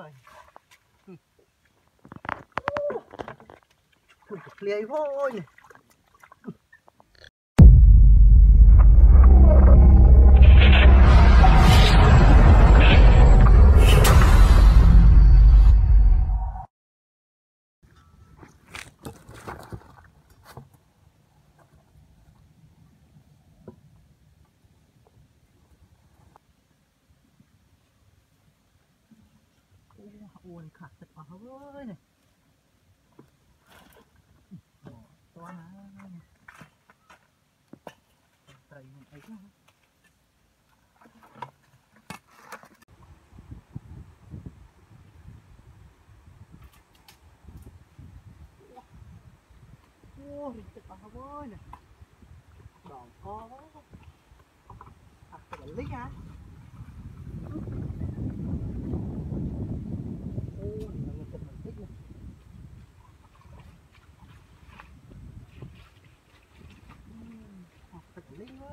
rồi. Thử lấy vô nhỉ. Ôi khát thật quá ơi này. To này. Tay mình ấy quá. Ôi thật quá ơi này. Đòn to quá. Thật là lính hả? Ôi mình thật là thích này. Thật là lính quá.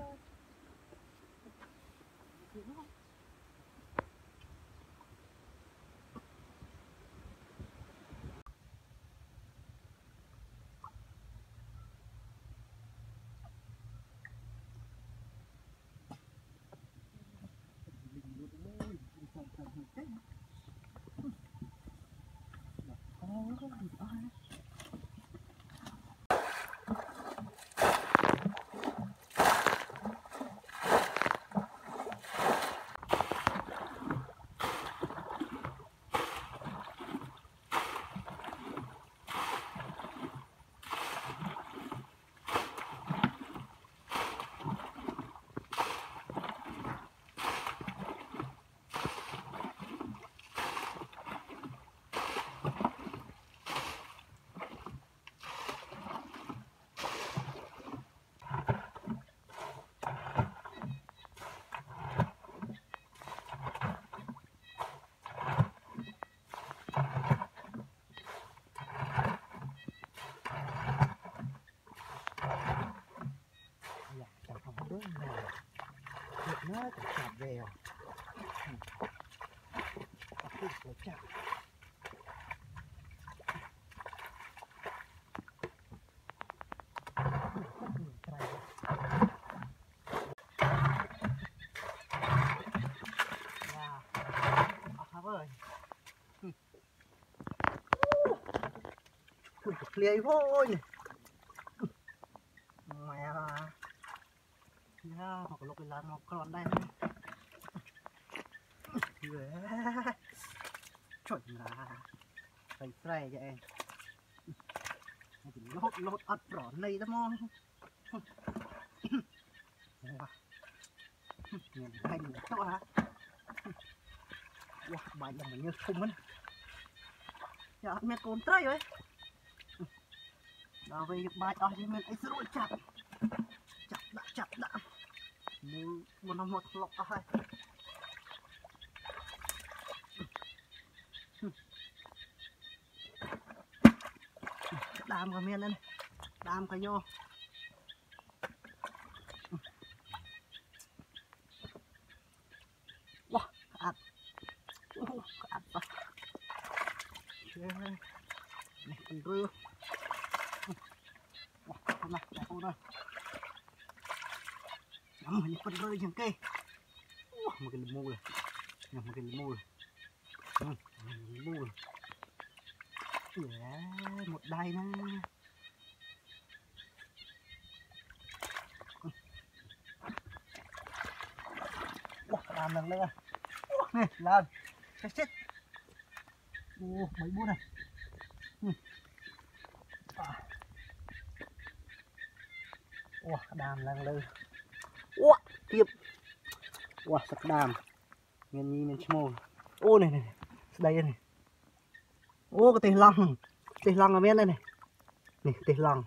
Nó cũng chặt về nó chặt ơi lấy vô nhỉ. Mẹ nha hoặc lúc làm một con đây chuẩn là phải vậy em lót ớt đỏ này đó mong nhìn hành to hả. Wow, bài là mình như không ấy dạ mẹ con trai rồi đó về bài đó thì mình ấy sẽ đuổi chặt đã như một năm một lọc hai đam cả miên đây đam cả vô wow ạt ạt vào này con rưa wow này đẹp không đây nhắm hình con rưa chẳng kê wow một cái lì mù này nhắm một cái lì mù này lì mù này yeah, một đai nè làm lần nữa này làm chết mấy bút này đàm lần lư tiếp sạc đàm nhìn nhìn mình ô này đây này ô cái tê lăng ở bên đây này tê lăng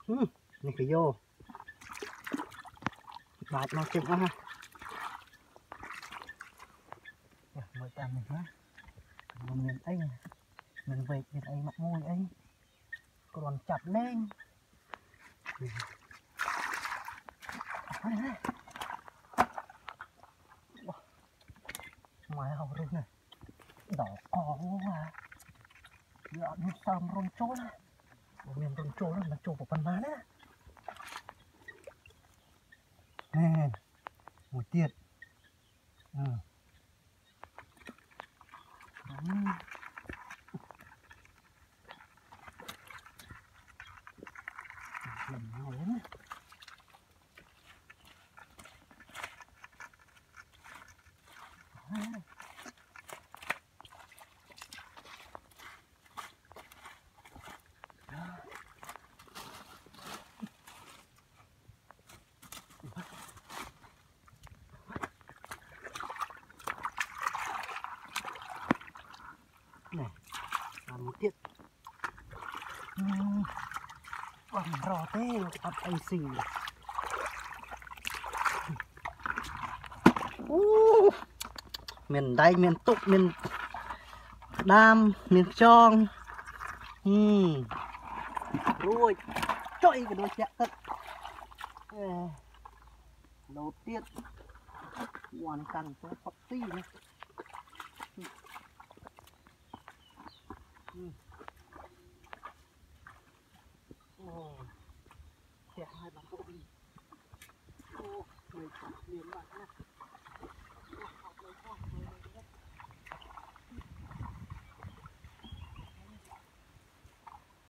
này phải vô bạch nó chụp ha mới tạm mình ha mình ấy mình về mình ấy mặt môi ấy còn chặt lên ngoài hầu luôn này đỏ cò quá giờ nó sờm rôn trốn miền rôn trốn là trốn của phần má đấy nè một tiệt lần nào đến này làm một tiết bằng rò thế bắt anh xì miền đây miền túc miền đam miền tròn rồi trội cái đôi chẹt thật đầu tiên hoàn cảnh của Phật ti này chẹt hai bằng bộ đi người chặt liền bạn nhé